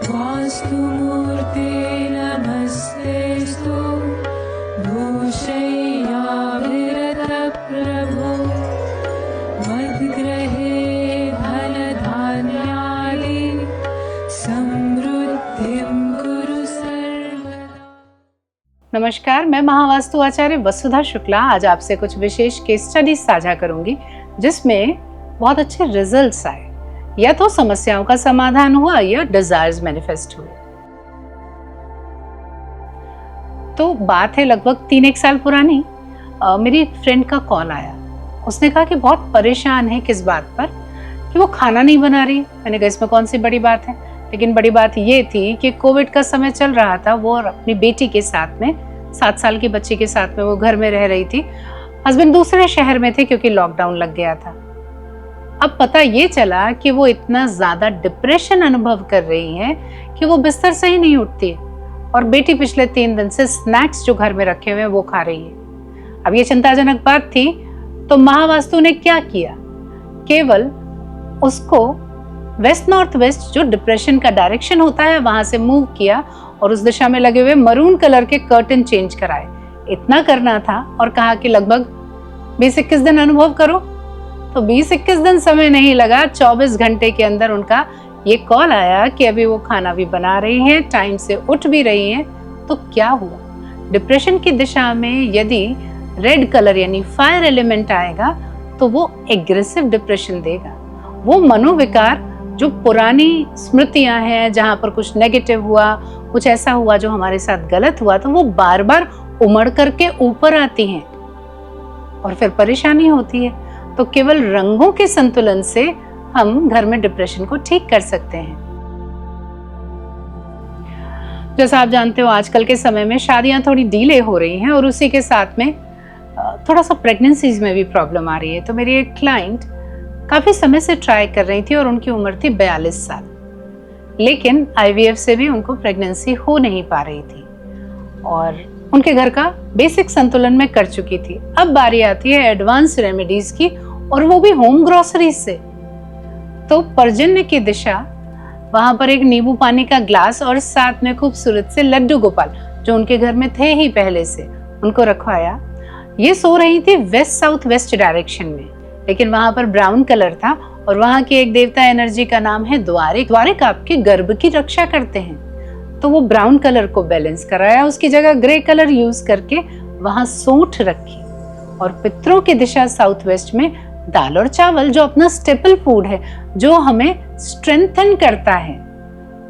वास्तुमूर्ते नमस्तेस्तु भूषय्याभिरतप्रभो मद्गृहे धनधान्यादि समृद्धिं कुरु सर्वदा। नमस्कार, मैं महावास्तु आचार्य वसुधा शुक्ला आज आपसे कुछ विशेष केस स्टडीज साझा करूंगी जिसमें बहुत अच्छे रिजल्ट्स आए, या तो समस्याओं का समाधान हुआ या डिजायर्स मैनिफेस्ट हुए। तो बात है लगभग 3-1 साल पुरानी। मेरी फ्रेंड का कॉल आया। उसने कहा कि बहुत परेशान है किस बात पर कि वो खाना नहीं बना रही। मैंने कहा इसमें कौन सी बड़ी बात है, लेकिन बड़ी बात ये थी कि कोविड का समय चल रहा था। वो और अपनी बेटी के साथ में 7 साल की बच्ची के साथ में वो घर में रह रही थी। हस्बैंड दूसरे शहर में थे क्योंकि लॉकडाउन लग गया था। अब पता ये चला कि वो इतना ज्यादा डिप्रेशन अनुभव कर रही है कि वो बिस्तर से ही नहीं उठती और बेटी पिछले 3 दिन से स्नैक्स जो घर में रखे हुए हैं वो खा रही है। अब ये चिंताजनक बात थी, तो महावास्तु ने क्या किया, केवल उसको वेस्ट नॉर्थ वेस्ट जो डिप्रेशन का डायरेक्शन होता है वहां से मूव किया और उस दिशा में लगे हुए मरून कलर के कर्टन चेंज कराए। इतना करना था और कहा कि लगभग 20-21 दिन अनुभव करो। तो 20-21 दिन समय नहीं लगा, 24 घंटे के अंदर उनका ये कॉल आया कि अभी वो खाना भी बना रही हैं, टाइम से उठ भी रही हैं। तो क्या हुआ, डिप्रेशन की दिशा में यदि रेड कलर यानी फायर एलिमेंट आएगा तो वो एग्रेसिव डिप्रेशन देगा। वो मनोविकार जो पुरानी स्मृतियां हैं, जहां पर कुछ नेगेटिव हुआ, कुछ ऐसा हुआ जो हमारे साथ गलत हुआ, तो वो बार बार उमड़ करके ऊपर आती हैं और फिर परेशानी होती है। तो केवल रंगों के संतुलन से हम घर में डिप्रेशन को ठीक कर सकते हैं। जैसा आप जानते हो आजकल के समय में शादियां थोड़ी डिले हो रही हैं और उसी के साथ में थोड़ा सा प्रेगनेंसीज में भी प्रॉब्लम आ रही है। तो मेरी एक क्लाइंट काफी समय से ट्राई कर रही थी और उनकी उम्र थी 42 साल, लेकिन IVF से भी उनको प्रेगनेंसी हो नहीं पा रही थी और उनके घर का बेसिक संतुलन में कर चुकी थी। अब बारी आती है एडवांस रेमेडीज की, और वो भी होम ग्रोसरीज से। तो पर्जन्य की दिशा, वहां पर एक नींबू पानी का ग्लास और साथ में खूबसूरत से लड्डू गोपाल जो उनके घर में थे ही पहले से, उनको रखवाया। ये सो रही थी वेस्ट साउथ वेस्ट डायरेक्शन में, लेकिन वहां पर ब्राउन कलर था और वहां की एक देवता एनर्जी का नाम है द्वारिक। द्वारिक आपके गर्भ की रक्षा करते हैं, तो वो ब्राउन कलर को बैलेंस कराया, उसकी जगह ग्रे कलर यूज करके वहां सोंठ रखी और पितरों की दिशा साउथ वेस्ट में दाल और चावल जो अपना स्टेपल फूड है, जो हमें स्ट्रेंथन करता है,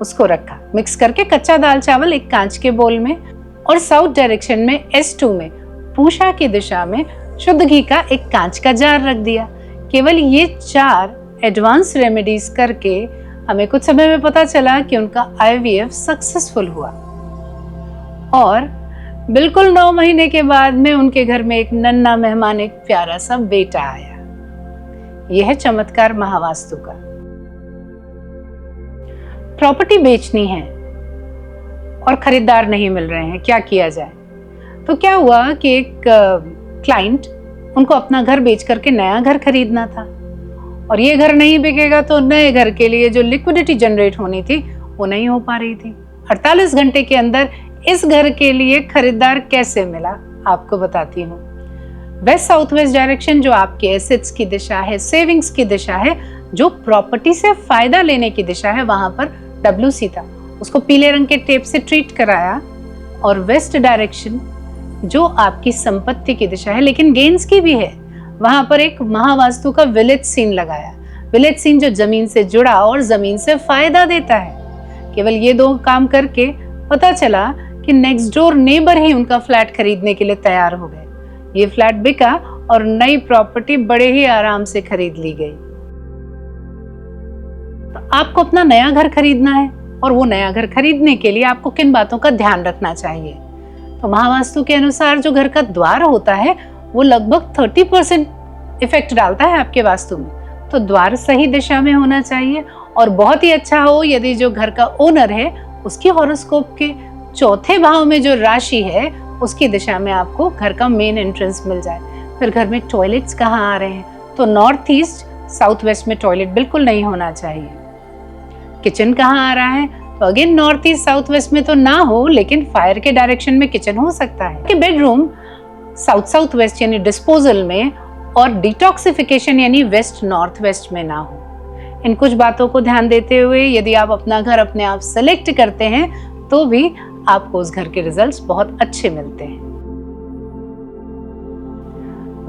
उसको रखा। मिक्स करके कच्चा दाल चावल एक कांच के बोल में, और साउथ डायरेक्शन में S2 में पूषा की दिशा में शुद्ध घी का एक कांच का जार रख दिया। केवल ये 4 एडवांस रेमेडीज करके हमें कुछ समय में पता चला कि उनका IVF सक्सेसफुल हुआ और बिल्कुल 9 महीने के बाद में उनके घर में एक नन्हा मेहमान, एक प्यारा सा बेटा आया। यह है चमत्कार महावास्तु का। प्रॉपर्टी बेचनी है और खरीदार नहीं मिल रहे हैं, क्या किया जाए? तो क्या हुआ कि एक क्लाइंट, उनको अपना घर बेच करके नया घर खरीदना था और ये घर नहीं बिकेगा तो नए घर के लिए जो लिक्विडिटी जनरेट होनी थी वो नहीं हो पा रही थी। 48 घंटे के अंदर इस घर के लिए खरीदार कैसे मिला, आपको बताती हूँ। वेस्ट साउथ वेस्ट डायरेक्शन जो आपके एसेट्स की दिशा है, सेविंग्स की दिशा है, जो प्रॉपर्टी से फायदा लेने की दिशा है, वहां पर WC था, उसको पीले रंग के टेप से ट्रीट कराया। और वेस्ट डायरेक्शन जो आपकी संपत्ति की दिशा है लेकिन गेन्स की भी है, वहां पर एक महावास्तु का विलेज सीन लगाया। विलेज सीन जो जमीन से जुड़ा और जमीन से फायदा देता है। केवल ये 2 काम करके पता चला कि नेक्स्ट डोर नेबर ही उनका फ्लैट खरीदने के लिए तैयार हो गए। ये फ्लैट बिका और नई प्रॉपर्टी बड़े ही आराम से खरीद ली गई। तो आपको अपना नया घर खरीदना है और वो नया घर खरीदने के लिए आपको किन बातों का ध्यान रखना चाहिए? तो महावास्तु के अनुसार जो घर का द्वार होता है वो लगभग 30% इफेक्ट डालता है आपके वास्तु में। तो द्वार सही दिशा में होना चाहिए और बहुत ही अच्छा हो यदि जो घर का ओनर है उसकी हॉरोस्कोप के 4थे भाव में जो राशि है उसकी दिशा में आपको घर का मेन एंट्रेंस मिल जाए। फिर घर में टॉयलेट्स कहाँ आ रहे हैं, तो नॉर्थ ईस्ट साउथ वेस्ट में टॉयलेट बिल्कुल नहीं होना चाहिए। किचन कहाँ आ रहा है, again north east south west में तो ना हो, लेकिन फायर के डायरेक्शन में किचन हो सकता है कि बेडरूम साउथ साउथ वेस्ट यानी डिस्पोजल में और डिटॉक्सिफिकेशन यानी वेस्ट नॉर्थ वेस्ट में ना हो। इन कुछ बातों को ध्यान देते हुए यदि आप अपना घर अपने आप सेलेक्ट करते हैं तो भी आपको उस घर के रिजल्ट्स बहुत अच्छे मिलते हैं।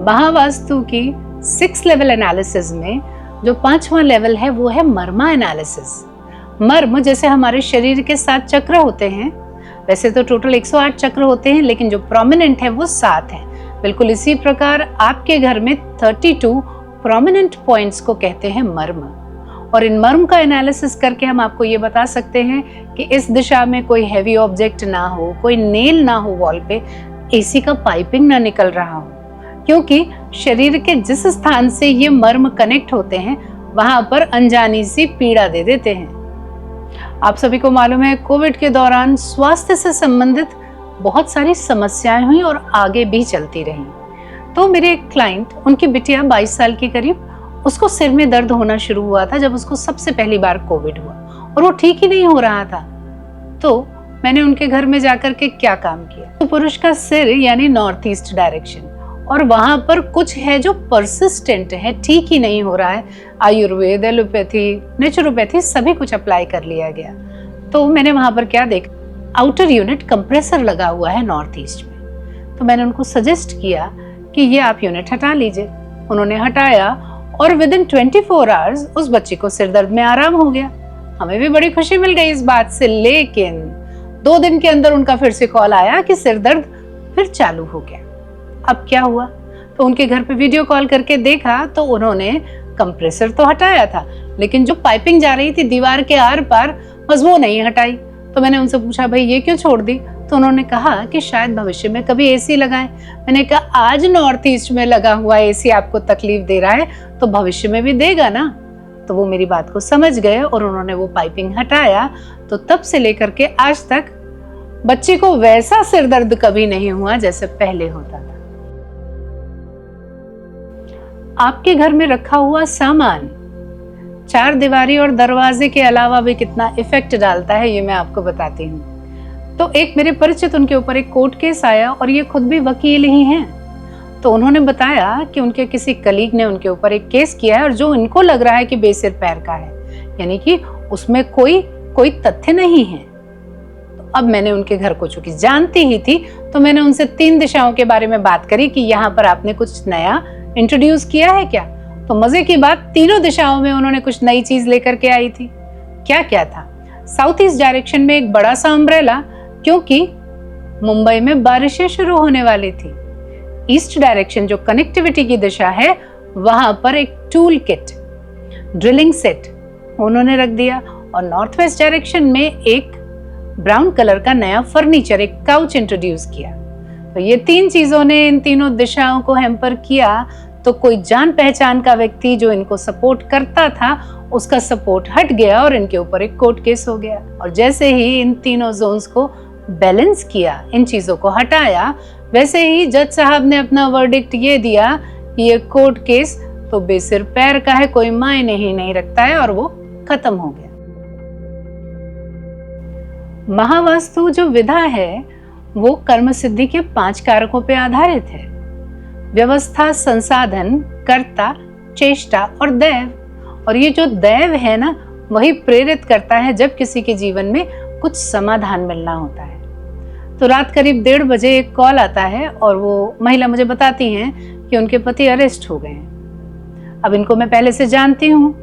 महावास्तु की 6 लेवल एनालिसिस में जो 5वां लेवल है वो है मर्मा एनालिसिस। मर्म जैसे हमारे शरीर के 7 चक्र होते हैं, वैसे तो टोटल 108 चक्र होते हैं, लेकिन जो प्रोमिनेंट है वो 7 है। बिल्कुल इसी प्रकार आपके घर में 32 प्रोमिनेंट पॉइंट्स को कहते हैं मर्म। और इन मर्म का एनालिसिस करके हम आपको ये बता सकते हैं कि इस दिशा में कोई हैवी ऑब्जेक्ट ना हो, कोई नेल ना हो वॉल पे, एसी का पाइपिंग ना निकल रहा हो, क्योंकि शरीर के जिस स्थान से ये मर्म कनेक्ट होते हैं वहां पर अनजानी सी पीड़ा दे देते हैं। आप सभी को मालूम है कोविड के दौरान स्वास्थ्य से संबंधित बहुत सारी समस्याएं हुई और आगे भी चलती रही। तो मेरे एक क्लाइंट, उनकी बिटिया 22 साल की करीब, उसको सिर में दर्द होना शुरू हुआ था जब उसको सबसे पहली बार कोविड हुआ और वो ठीक ही नहीं हो रहा था। तो मैंने उनके घर में जाकर के क्या काम किया, तो पुरुष का सिर यानी नॉर्थ ईस्ट डायरेक्शन, और वहां पर कुछ है जो परसिस्टेंट है, ठीक ही नहीं हो रहा है। आयुर्वेद, एलोपैथी, नेचुरोपैथी सभी कुछ अप्लाई कर लिया गया। तो मैंने वहां पर क्या देखा, आउटर यूनिट कंप्रेसर लगा हुआ है नॉर्थ ईस्ट में। तो मैंने उनको सजेस्ट किया कि ये आप यूनिट हटा लीजिए। उन्होंने हटाया और विद इन 24 आवर्स उस बच्ची को सिर दर्द में आराम हो गया। हमें भी बड़ी खुशी मिल गई इस बात से, लेकिन 2 दिन के अंदर उनका फिर से कॉल आया कि सिर दर्द फिर चालू हो गया। अब क्या हुआ, तो उनके घर पे वीडियो कॉल करके देखा तो उन्होंने कंप्रेसर तो हटाया था, लेकिन जो पाइपिंग जा रही थी दीवार के आर पार, बस वो नहीं हटाई। तो मैंने उनसे पूछा भाई ये क्यों छोड़ दी, तो उन्होंने कहा कि शायद भविष्य में कभी एसी लगाएं। मैंने कहा आज नॉर्थ ईस्ट में लगा हुआ एसी आपको तकलीफ दे रहा है तो भविष्य में भी देगा ना। तो वो मेरी बात को समझ गए और उन्होंने वो पाइपिंग हटाया। तो तब से लेकर के आज तक बच्चे को वैसा सिर दर्द कभी नहीं हुआ जैसे पहले होता था। आपके घर में रखा हुआ सामान चार दीवारी और दरवाजे के अलावा भी कितना इफेक्ट डालता है ये मैं आपको बताती हूँ। तो एक मेरे परिचित, उनके ऊपर एक कोर्ट केस आया और ये खुद भी वकील ही हैं। तो उन्होंने बताया कि उनके किसी कलीग ने उनके ऊपर एक केस किया है और जो इनको लग रहा है कि बेसिर पैर का है, यानी कि उसमें कोई तथ्य नहीं है। तो अब मैंने उनके घर को चूंकि जानती ही थी तो मैंने उनसे 3 दिशाओं के बारे में बात करी कि यहाँ पर आपने कुछ नया इंट्रोड्यूस किया है क्या। तो मजे की बात, तीनों दिशाओं में उन्होंने कुछ नई चीज लेकर के आई थी। क्या क्या था, साउथ ईस्ट डायरेक्शन में एक बड़ा सा अम्ब्रेला, क्योंकि मुंबई में बारिशें शुरू होने वाली थी। ईस्ट डायरेक्शन जो कनेक्टिविटी की दिशा है वहां पर एक टूल किट, ड्रिलिंग सेट उन्होंने रख दिया, और नॉर्थ वेस्ट डायरेक्शन में एक ब्राउन कलर का नया फर्नीचर, एक काउच इंट्रोड्यूस किया। तो ये 3 चीजों ने इन तीनों दिशाओं को हैम्पर किया। तो कोई जान पहचान का व्यक्ति जो इनको सपोर्ट करता था उसका सपोर्ट हट गया और इनके ऊपर एक कोर्ट केस हो गया। और जैसे ही इन तीनों जोन्स को बैलेंस किया, इन चीजों को हटाया, वैसे ही जज साहब ने अपना वर्डिक्ट ये दिया कि ये कोर्ट केस तो बेसिर पैर का है, कोई मायने ही नहीं रखता है, और वो खत्म हो गया। महावास्तु जो विधा है वो कर्म सिद्धि के 5 कारकों पे आधारित है: व्यवस्था, संसाधन, कर्ता, चेष्टा और दैव। और ये जो दैव है ना, वही प्रेरित करता है जब किसी के जीवन में कुछ समाधान मिलना होता है। तो रात करीब 1:30 बजे एक कॉल आता है और वो महिला मुझे बताती हैं कि उनके पति अरेस्ट हो गए हैं। अब इनको मैं पहले से जानती हूँ,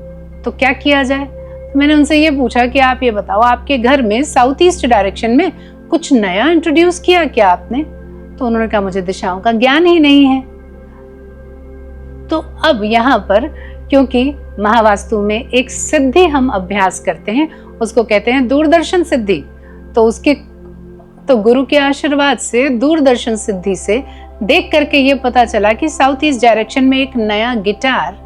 तो क्या किया जाए। तो मैंने उनसे ये पूछा कि आप ये बताओ, आपके घर में साउथ ईस्ट डायरेक्शन में कुछ नया इंट्रोड्यूस किया क्या आपने। तो उन्होंने कहा मुझे दिशाओं का ज्ञान ही नहीं है। तो अब यहाँ पर क्योंकि महावास्तु में एक सिद्धि हम अभ्यास करते हैं, उसको कहते हैं दूरदर्शन सिद्धि। तो गुरु के आशीर्वाद से, दूरदर्शन सिद्धि से देख करके ये पता चला कि साउथ ईस्ट डायरेक्शन में एक नया गिटार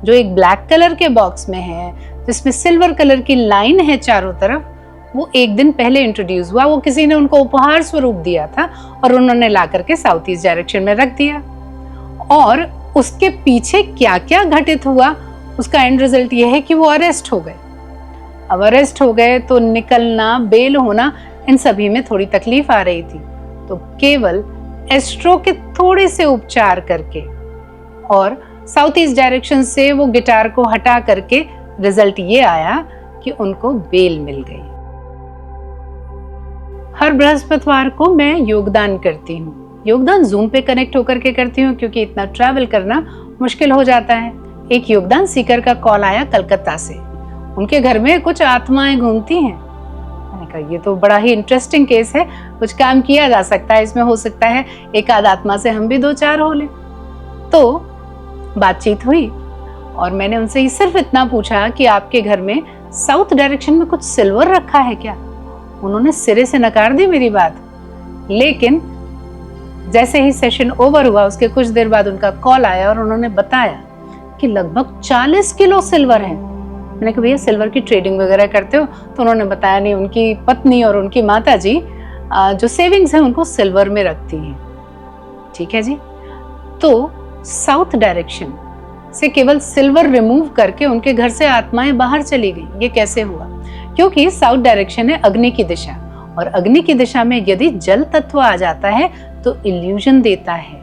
जो एक ब्लैक कलर के बॉक्स में है, जिसमें सिल्वर कलर की लाइन है चारों तरफ, वो एक दिन पहले इंट्रोड्यूस हुआ। वो किसी ने उनको उपहार स्वरूप दिया था और उन्होंने ला करके साउथ ईस्ट डायरेक्शन में रख दिया। और उसके पीछे क्या क्या घटित हुआ उसका एंड रिजल्ट ये है कि वो अरेस्ट हो गए। अब अरेस्ट हो गए तो निकलना, बेल होना, इन सभी में थोड़ी तकलीफ आ रही थी। तो केवल एस्ट्रो के थोड़े से उपचार करके और साउथ ईस्ट डायरेक्शन से वो गिटार को हटा करके रिजल्ट ये आया कि उनको बेल मिल गई। हर बृहस्पतिवार को मैं योगदान करती हूँ। योगदान जूम पे कनेक्ट होकर के करती हूँ क्योंकि इतना ट्रैवल करना मुश्किल हो जाता है। एक योगदान सीकर का कॉल आया कलकत्ता से। उनके घर में कुछ आत्माएं घूमती हैं। मैंने कहा ये तो बड़ा ही इंटरेस्टिंग केस है, कुछ काम किया जा सकता है इसमें, हो सकता है एक आध आत्मा से हम भी दो चार हो लें। तो बातचीत हुई और मैंने उनसे सिर्फ इतना पूछा कि आपके घर में साउथ डायरेक्शन में कुछ सिल्वर रखा है क्या? उन्होंने सिरे से नकार दी मेरी बात। लेकिन जैसे ही सेशन ओवर हुआ उसके कुछ देर बाद उनका कॉल आया और उन्होंने बताया कि लगभग 40 किलो सिल्वर है। मैंने कहा भैया सिल्वर की ट्रेडिंग वगैरह करते हो? तो उन्होंने बताया नहीं, उनकी पत्नी और उनकी माता जी जो सेविंग्स है उनको सिल्वर में रखती हैं। ठीक है जी। तो साउथ डायरेक्शन से केवल सिल्वर रिमूव करके उनके घर से आत्माएं बाहर चली गई। ये कैसे हुआ? क्योंकि साउथ डायरेक्शन है अग्नि की दिशा, और अग्नि की दिशा में यदि जल तत्व आ जाता है तो इल्यूजन देता है,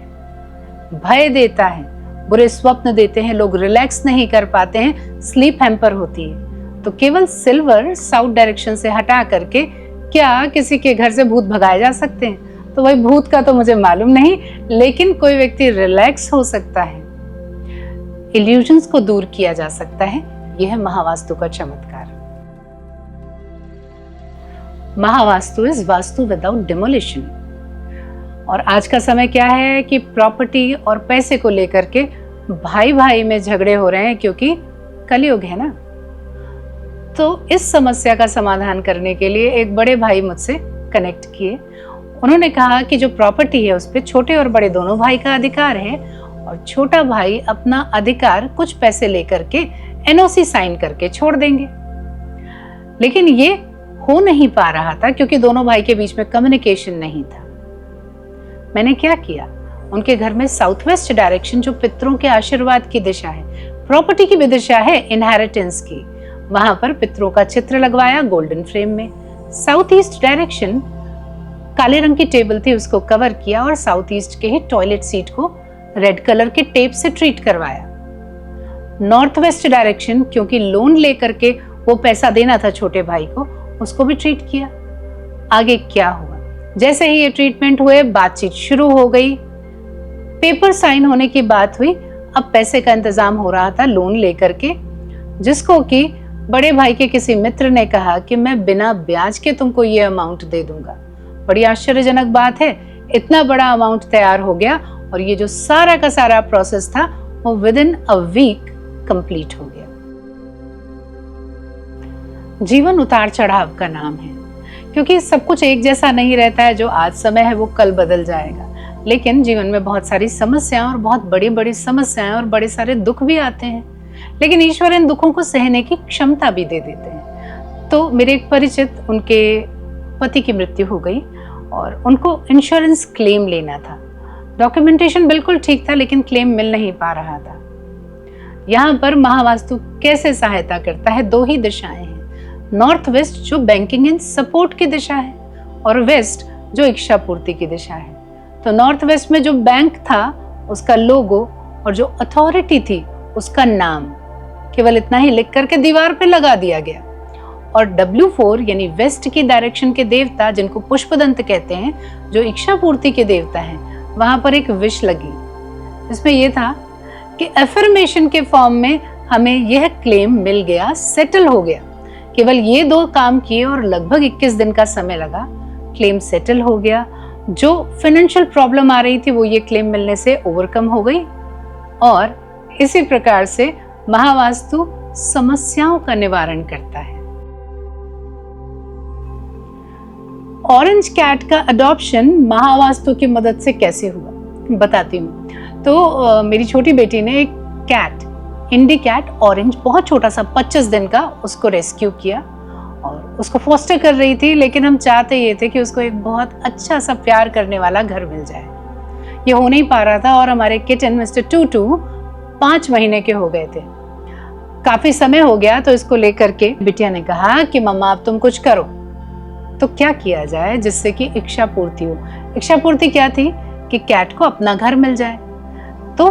भय देता है, बुरे स्वप्न देते हैं, लोग रिलैक्स नहीं कर पाते हैं, स्लीप हैम्पर होती है। तो केवल सिल्वर साउथ डायरेक्शन से हटा करके क्या किसी के घर से भूत भगाए जा सकते हैं? तो वही भूत का तो मुझे मालूम नहीं, लेकिन कोई व्यक्ति रिलैक्स हो सकता है, इल्यूजन्स को दूर किया जा सकता है। यह है महावास्तु का चमत्कार। Mahavastu is vastu without demolition. और आज का समय क्या है कि प्रॉपर्टी और पैसे को लेकर के भाई भाई में झगड़े हो रहे हैं, क्योंकि कलयुग है ना। तो इस समस्या का समाधान करने के लिए एक बड़े भाई मुझसे कनेक्ट किए। उन्होंने कहा कि जो प्रॉपर्टी है उस पे छोटे और बड़े दोनों भाई का अधिकार है, और छोटा भाई अपना अधिकार कुछ पैसे लेकर के एनओसी साइन करके छोड़ देंगे। लेकिन ये हो नहीं पा रहा था क्योंकि दोनों भाई के बीच में कम्युनिकेशन नहीं था। मैंने क्या किया, उनके घर में साउथ वेस्ट डायरेक्शन जो पितरों के आशीर्वाद की दिशा है, प्रॉपर्टी की भी दिशा है, इनहेरिटेंस की, वहां पर पितरों का चित्र लगवाया गोल्डन फ्रेम में। साउथ ईस्ट डायरेक्शन काले रंग की टेबल थी, उसको कवर किया और साउथ ईस्ट के ही टॉयलेट सीट को रेड कलर के टेप से ट्रीट करवाया। नॉर्थ वेस्ट डायरेक्शन, क्योंकि लोन लेकर के वो पैसा देना था छोटे भाई को, उसको भी ट्रीट किया। आगे क्या हुआ, जैसे ही ये ट्रीटमेंट हुए बातचीत शुरू हो गई, पेपर साइन होने की बात हुई। अब पैसे का इंतजाम हो रहा था लोन लेकर के, जिसको कि बड़े भाई के किसी मित्र ने कहा कि मैं बिना ब्याज के तुमको ये अमाउंट दे दूंगा। बड़ी आश्चर्यजनक बात है, इतना बड़ा अमाउंट तैयार हो गया और ये जो सारा का सारा प्रोसेस था वो within a week complete हो गया। जीवन उतार चढ़ाव का नाम है, क्योंकि सब कुछ एक जैसा नहीं रहता है। जो आज समय है वो कल बदल जाएगा, लेकिन जीवन में बहुत सारी समस्याएं और बहुत बड़ी बड़ी समस्याएं और बड़े सारे दुख भी आते हैं, लेकिन ईश्वर इन दुखों को सहने की क्षमता भी दे देते हैं। तो मेरे एक परिचित, उनके पति की मृत्यु हो गई और उनको इंश्योरेंस क्लेम लेना था। डॉक्यूमेंटेशन बिल्कुल ठीक था, लेकिन क्लेम मिल नहीं पा रहा था। यहाँ पर महावास्तु कैसे सहायता करता है? दो ही दिशाएं हैं, नॉर्थ वेस्ट जो बैंकिंग एंड सपोर्ट की दिशा है, और वेस्ट जो इच्छा पूर्ति की दिशा है। तो नॉर्थ वेस्ट में जो बैंक था उसका लोगो और जो अथॉरिटी थी उसका नाम, केवल इतना ही लिख करके दीवार पे लगा दिया गया। और W4 यानी वेस्ट की डायरेक्शन के देवता, जिनको पुष्पदंत कहते हैं, जो इच्छा पूर्ति के देवता हैं, वहां पर एक विश लगी। इसमें यह था कि अफर्मेशन के फॉर्म में हमें यह क्लेम मिल गया, सेटल हो गया। केवल ये दो काम किए और लगभग 21 दिन का समय लगा, क्लेम सेटल हो गया। जो फाइनेंशियल प्रॉब्लम आ रही थी वो ये क्लेम मिलने से ओवरकम हो गई। और इसी प्रकार से महावास्तु समस्याओं का निवारण करता है। ऑरेंज कैट का अडॉप्शन महावास्तु की मदद से कैसे हुआ बताती हूँ। तो मेरी छोटी बेटी ने एक कैट, इंडी कैट ऑरेंज, बहुत छोटा सा 25 दिन का, उसको रेस्क्यू किया और उसको फॉस्टर कर रही थी। लेकिन हम चाहते ये थे कि उसको एक बहुत अच्छा सा प्यार करने वाला घर मिल जाए। ये हो नहीं पा रहा था और हमारे किटन मिस्टर टूटू 5 महीने के हो गए थे। काफी समय हो गया तो इसको लेकर के बिटिया ने कहा कि मम्मा अब तुम कुछ करो। तो क्या किया जाए जिससे कि इच्छा पूर्ति हो। इच्छा पूर्ति क्या थी कि कैट को अपना घर मिल जाए। तो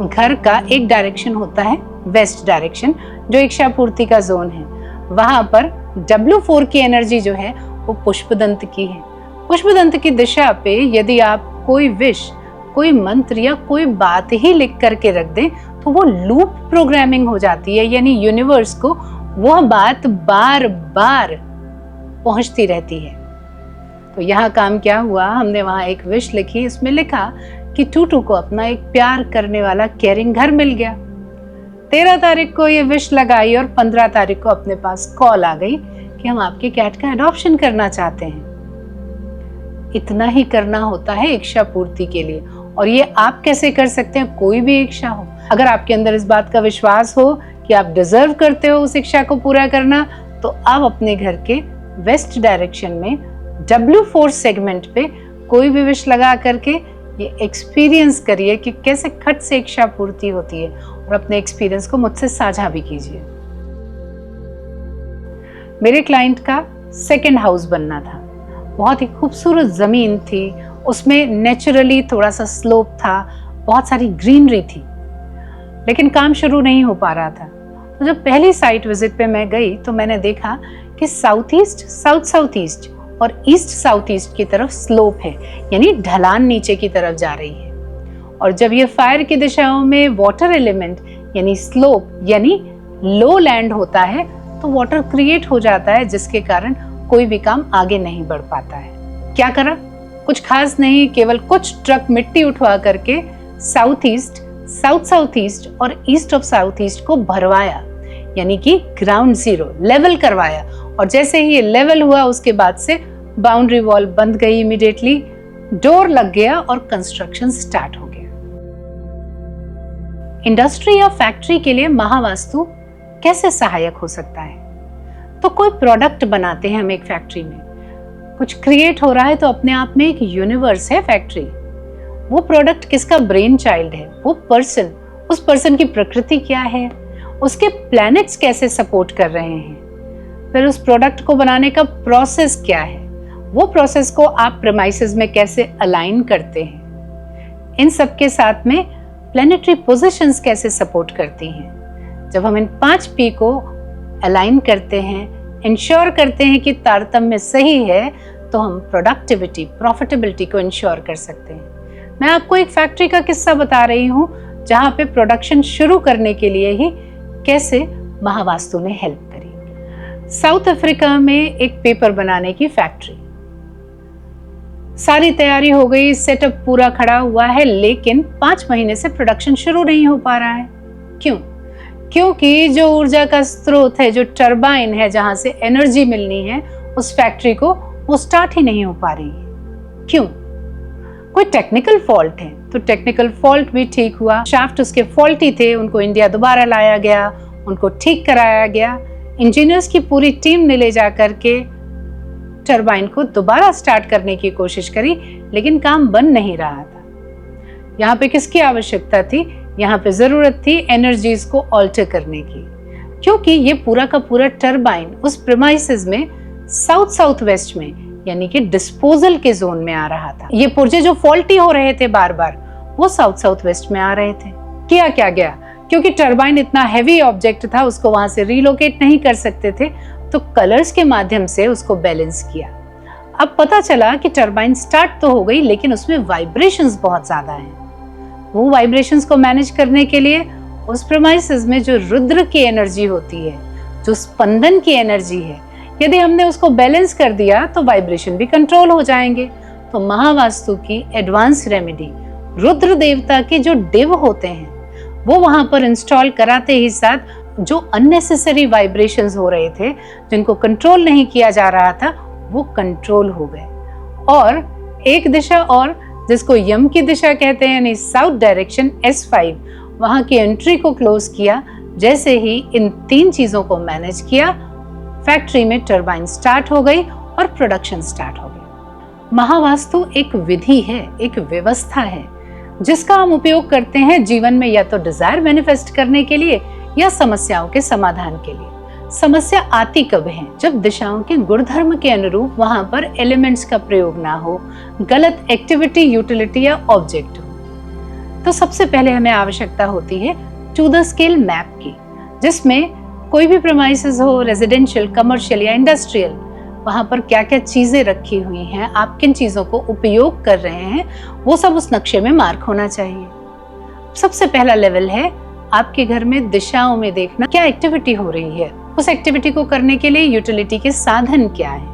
घर का एक डायरेक्शन होता है वेस्ट डायरेक्शन, जो इच्छा पूर्ति का जोन है। वहां पर W4 की एनर्जी जो है वो पुष्पदंत की है। पुष्पदंत की दिशा पे यदि आप कोई विश, कोई मंत्र या कोई बात ही लिख करके रख दें तो वो लूप प्रोग्रामिंग हो जाती है, यानी यूनिवर्स को वह बात बार बार पहुंचती रहती है। तो यहाँ काम क्या हुआ, हमने वहां एक विश लिखी, इसमें लिखा कि टूटू को अपना एक प्यार करने वाला केयरिंग घर मिल गया। 13 तारीख को ये विश लगाई और 15 तारीख को अपने पास कॉल आ गई कि हम आपके कैट का एडॉप्शन करना चाहते हैं। इतना ही करना होता है इच्छा पूर्ति के लिए। और ये आप कैसे कर सकते हैं, कोई भी इच्छा हो। अगर आपके अंदर इस बात का विश्वास हो कि आप डिजर्व करते हो उस इच्छा को पूरा करना, तो आप अपने घर के वेस्ट डायरेक्शन में W4 सेगमेंट पे कोई भी विश लगा करके ये एक्सपीरियंस करिए कि कैसे खट से इच्छा पूर्ति होती है, और अपने एक्सपीरियंस को मुझसे साझा भी कीजिए। मेरे क्लाइंट का सेकंड हाउस बनना था। बहुत ही खूबसूरत जमीन थी, उसमें नेचुरली थोड़ा सा स्लोप था, बहुत सारी ग्रीनरी थी, लेकिन काम शुरू नहीं हो पा रहा था। तो जब पहली साइट विजिट पे मैं गई तो मैंने देखा कि south east, south south east और ईस्ट साउथ ईस्ट की तरफ स्लोप है, यानी ढलान नीचे की तरफ जा रही है। और जब ये फायर की दिशाओं में वाटर एलिमेंट यानी स्लोप यानी लो लैंड होता है तो वाटर क्रिएट हो जाता है, जिसके कारण कोई भी काम आगे नहीं बढ़ पाता है। क्या करा, कुछ खास नहीं, केवल कुछ ट्रक मिट्टी उठवा करके south east, south south east और ईस्ट ऑफ साउथ ईस्ट को भरवाया, यानी कि ग्राउंड जीरो लेवल करवाया। और जैसे ही ये लेवल हुआ उसके बाद से बाउंड्री वॉल बंद गई, इमीडिएटली डोर लग गया और कंस्ट्रक्शन स्टार्ट हो गया। इंडस्ट्री या फैक्ट्री के लिए महावास्तु कैसे सहायक हो सकता है? तो कोई प्रोडक्ट बनाते हैं हम एक फैक्ट्री में, कुछ क्रिएट हो रहा है तो अपने आप में एक यूनिवर्स है फैक्ट्री। वो प्रोडक्ट किसका ब्रेन चाइल्ड है, वो पर्सन, उस पर्सन की प्रकृति क्या है, उसके प्लैनेट्स कैसे सपोर्ट कर रहे हैं, फिर उस प्रोडक्ट को बनाने का प्रोसेस क्या है, वो प्रोसेस को आप प्रेमाइसेस में कैसे अलाइन करते हैं, इन सब के साथ में प्लैनेटरी पोजीशंस कैसे सपोर्ट करती हैं। जब हम इन 5P को अलाइन करते हैं, इंश्योर करते हैं कि तारतम्य सही है, तो हम प्रोडक्टिविटी, प्रॉफिटेबिलिटी को इंश्योर कर सकते हैं। मैं आपको एक फैक्ट्री का किस्सा बता रही हूँ जहाँ पे प्रोडक्शन शुरू करने के लिए ही कैसे महावास्तु ने हेल्प करी। साउथ अफ्रीका में एक पेपर बनाने की फैक्ट्री, सारी तैयारी हो गई, सेटअप पूरा खड़ा हुआ है, लेकिन 5 महीने से प्रोडक्शन शुरू नहीं हो पा रहा है। क्यों? क्योंकि जो ऊर्जा का स्रोत है, जो टरबाइन है जहां से एनर्जी मिलनी है उस फैक्ट्री को, वो स्टार्ट ही नहीं हो पा रही है। क्यों? कोई टेक्निकल फॉल्ट है। तो टेक्निकल फॉल्ट भी ठीक हुआ, शाफ्ट उसके फॉल्टी थे, उनको इंडिया दोबारा लाया गया, उनको ठीक कराया गया। इंजीनियर्स की पूरी टीम ने ले जा करके टरबाइन को दोबारा स्टार्ट करने की कोशिश करी, लेकिन काम बन नहीं रहा था। यहाँ पे किसकी आवश्यकता थी? यहाँ पे जरूरत थी एनर्जीज को ऑल्टर करने की, क्योंकि ये पूरा का पूरा टरबाइन उस प्रेमाइसेस में साउथ साउथ वेस्ट में, यानी कि डिस्पोजल के जोन में आ रहा था। ये पुर्जे जो फॉल्टी हो रहे थे बार बार, वो साउथ साउथ वेस्ट में आ रहे थे। किया क्या गया? क्योंकि टरबाइन इतना हैवी ऑब्जेक्ट था, उसको वहां से रिलोकेट नहीं कर सकते थे, तो कलर्स के माध्यम से उसको बैलेंस किया। अब पता चला कि टरबाइन स्टार्ट तो हो गई, लेकिन उसमें वाइब्रेशंस बहुत ज्यादा हैं। वो वाइब्रेशंस को मैनेज करने के लिए उस प्रेमाइसेस में जो रुद्र की एनर्जी होती है, जो स्पंदन की एनर्जी है, यदि हमने उसको बैलेंस कर दिया तो वाइब्रेशन भी कंट्रोल हो जाएंगे। तो महावास्तु की एडवांस रेमेडी, रुद्र देवता के जो डिव होते हैं वो वहां पर इंस्टॉल कराते ही साथ जो अननेसेसरी वाइब्रेशंस हो रहे थे, जिनको कंट्रोल नहीं किया जा रहा था, वो कंट्रोल हो गए। और एक दिशा और, जिसको यम की दिशा कहते हैं, यानी साउथ डायरेक्शन S5, वहां की एंट्री को क्लोज किया। जैसे ही इन 3 चीजों को मैनेज किया, फैक्ट्री में टरबाइन स्टार्ट हो गई और प्रोडक्शन स्टार्ट हो गई। महावास्तु एक विधि है, एक व्यवस्था है, जिसका हम उपयोग करते हैं जीवन में, या तो डिजायर मैनिफेस्ट करने के लिए या समस्याओं के समाधान के लिए। समस्या आती कब है? जब दिशाओं के गुणधर्म के अनुरूप वहां पर एलिमेंट्स का प्रयोग ना हो, गलत एक्टिविटी, यूटिलिटी या ऑब्जेक्ट हो। तो सबसे पहले हमें आवश्यकता होती है टू द स्केल मैप की, जिसमें कोई भी प्रेमाइसेस हो, रेजिडेंशियल, कमर्शियल या इंडस्ट्रियल, वहां पर क्या क्या चीजें रखी हुई हैं, आप किन चीजों को उपयोग कर रहे हैं, वो सब उस नक्शे में मार्क होना चाहिए। सबसे पहला लेवल है आपके घर में दिशाओं में देखना क्या एक्टिविटी हो रही है, उस एक्टिविटी को करने के लिए यूटिलिटी के साधन क्या है,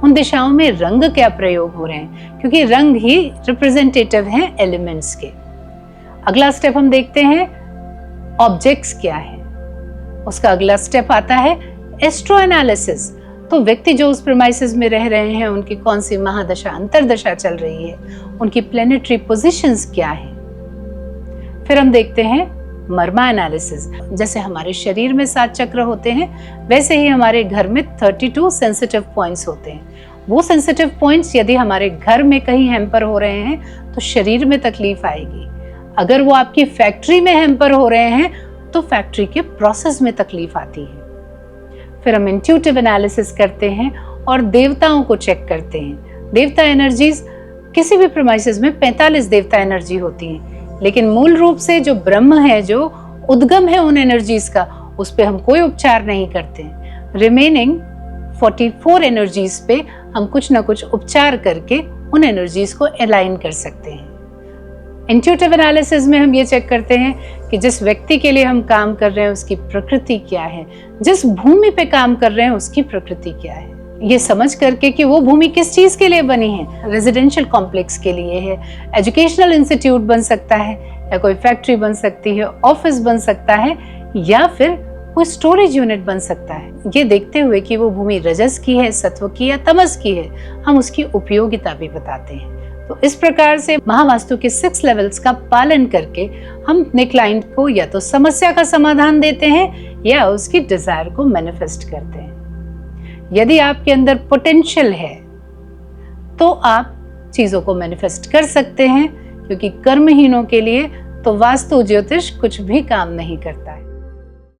उन दिशाओं में रंग क्या प्रयोग हो रहे हैं, क्योंकि रंग ही रिप्रेजेंटेटिव हैं एलिमेंट्स के। अगला स्टेप हम देखते हैं ऑब्जेक्ट्स क्या है। उसका अगला स्टेप आता है एस्ट्रो एनालिसिस। तो व्यक्ति जो उस प्रेमाइसेस में रह रहे हैं, उनकी कौन सी महादशा, अंतरदशा चल रही है, उनकी प्लेनेटरी पोजीशंस क्या है। फिर हम देखते हैं मर्मा एनालिसिस। जैसे हमारे शरीर में 7 चक्र होते हैं, वैसे ही हमारे घर में 32 सेंसिटिव पॉइंट्स होते हैं। वो सेंसिटिव पॉइंट्स यदि हमारे घर में कहीं हैम्पर हो रहे हैं तो शरीर में तकलीफ आएगी। अगर वो आपकी फैक्ट्री में हैम्पर हो रहे हैं तो फैक्ट्री के प्रोसेस में तकलीफ आती है। फिर हम इंट्यूटिव एनालिसिस करते हैं और देवताओं को चेक करते हैं। देवता एनर्जीज, किसी भी प्रेमाइसेस में 45 देवता एनर्जी होती हैं, लेकिन मूल रूप से जो ब्रह्म है, जो उद्गम है उन एनर्जीज का, उस पे हम कोई उपचार नहीं करते। रिमेनिंग 44 एनर्जीज पे हम कुछ ना कुछ उपचार करके उन एनर्जीज को अलाइन कर सकते हैं। इंट्यूटिव एनालिसिस में हम ये चेक करते हैं कि जिस व्यक्ति के लिए हम काम कर रहे हैं उसकी प्रकृति क्या है, जिस भूमि पे काम कर रहे हैं उसकी प्रकृति क्या है, ये समझ करके कि वो भूमि किस चीज के लिए बनी है। रेजिडेंशियल कॉम्प्लेक्स के लिए है, एजुकेशनल इंस्टीट्यूट बन सकता है, या कोई फैक्ट्री बन सकती है, ऑफिस बन सकता है, या फिर कोई स्टोरेज यूनिट बन सकता है। ये देखते हुए कि वो भूमि रजस की है, सत्व की या तमस की है, हम उसकी उपयोगिता भी बताते हैं। तो इस प्रकार से महावास्तु के 6 लेवल्स का पालन करके हम अपने क्लाइंट को या तो समस्या का समाधान देते हैं या उसकी डिजायर को मैनिफेस्ट करते हैं। यदि आपके अंदर पोटेंशियल है तो आप चीजों को मैनिफेस्ट कर सकते हैं, क्योंकि कर्महीनों के लिए तो वास्तु ज्योतिष कुछ भी काम नहीं करता है।